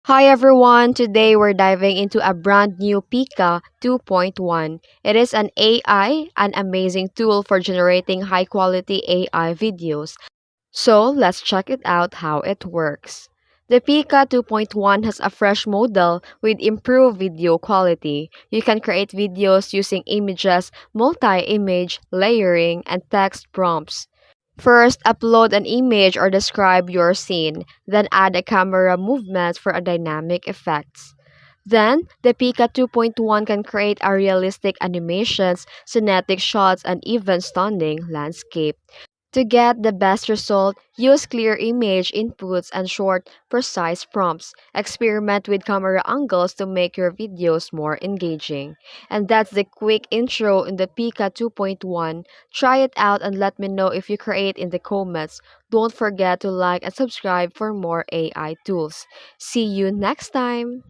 Hi everyone! Today we're diving into a brand new Pika 2.1. It is an amazing tool for generating high quality AI videos. So let's check it out how it works. The Pika 2.1 has a fresh model with improved video quality. You can create videos using images, multi-image, layering, and text prompts. First, upload an image or describe your scene, then add a camera movement for a dynamic effects. Then, the Pika 2.1 can create a realistic animations, cinematic shots, and even stunning landscape. To get the best result, use clear image inputs and short, precise prompts. Experiment with camera angles to make your videos more engaging. And that's the quick intro in the Pika 2.1. Try it out and let me know if you create in the comments. Don't forget to like and subscribe for more AI tools. See you next time!